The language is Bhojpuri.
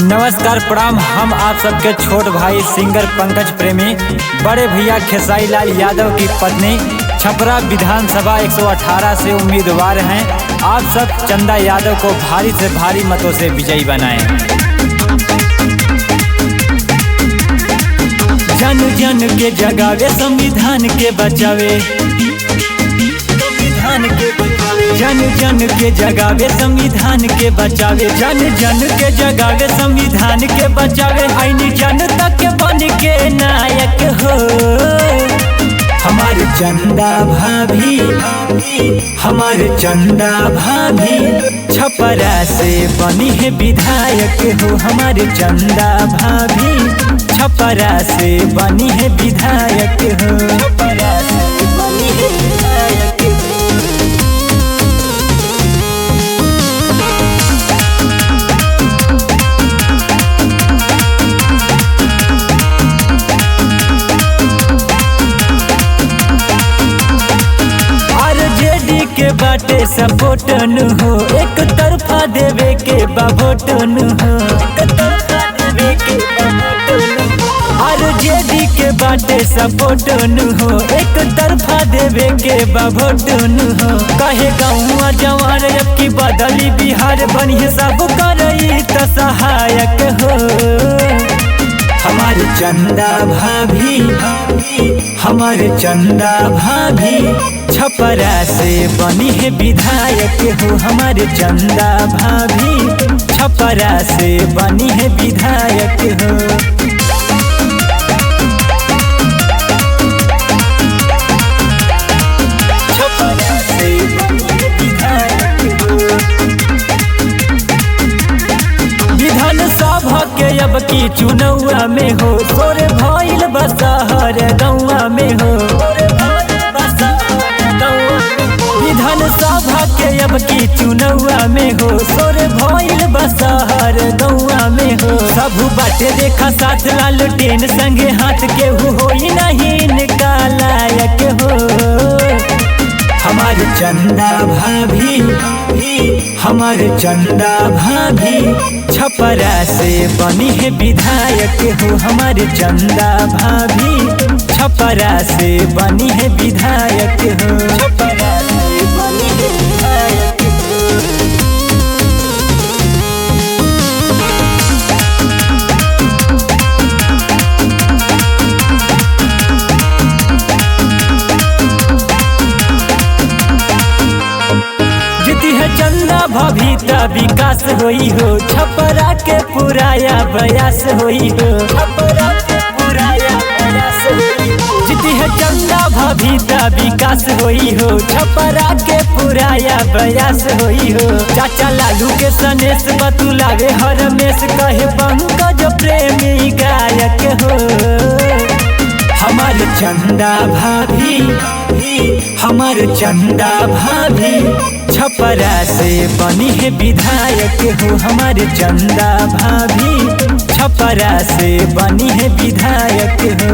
नमस्कार प्रणाम। हम आप सबके छोट भाई सिंगर पंकज प्रेमी बड़े भैया खेसारी लाल यादव की पत्नी छपरा विधानसभा 118 से उम्मीदवार हैं। आप सब चंदा यादव को भारी से भारी मतों से विजयी बनाएं। जन जन के जगावे संविधान के बचावे, जन जन के जगावे संविधान के बचावे, जन जन के जगावे संविधान के बचावे। आईनी जनता के बन के नायक हो हमारे चंदा भाभी, हमारे चंदा भाभी छपरा से बनी है विधायक हो। हमारे चंदा भाभी छपरा से बनी है विधायक हो। छपरा से बनी है विधायक हो। के बाटे सपोर्टन हो, एक तरफा देवे के बाबोटन हो, एक तरफा देवे के बाबोटन हो। आरजेडी के बाटे सपोर्टन हो, एक तरफा देवे के बाबोटन हो। कहे गाँव जवान अब की बदली बिहार बनी सब करई त सहायक हो। हमारे चंदा भाभी, हमारे चंदा भाभी छपरा से बनी है विधायक हो। हमारे चंदा भाभी छपरा से बनी है विधायक हो। छपरा से बनी है विधायक हो। विधानसभा के अब की चुनौआ में हो, सोरे भइल बसहर गौआ में हो। विधानसभा के अब की चुनौआ में हो, सोरे भइल बसहर गौआ में हो। सब बाटे देखा साथ लालटेन संगे हाथ केहू होई नहीं इनका लायक हो। हमारे चंदा भाभी, हमारे चंदा भाभी छपरा से बनी है विधायक हो। हमारे चंदा भाभी छपरा से बनी है विधायक हो। छपरा से बनी है विधायक हो। चंदा भाभी त विकास होई हो, छपरा के पुराया बयास होई हो। छपरा के पुराया बयास होई हो। जीती है चंदा भाभी त विकास होई हो, छपरा के पुराया बयास होई हो। चाचा लालू के सनेस बतुलावे हरमेश कहे पंकज प्रेमी गायक हो। हमारे चंदा भाभी, हमारे चंदा भाभी छपरा से बनी है विधायक हो। हमारे चंदा भाभी छपरा से बनी है विधायक हो।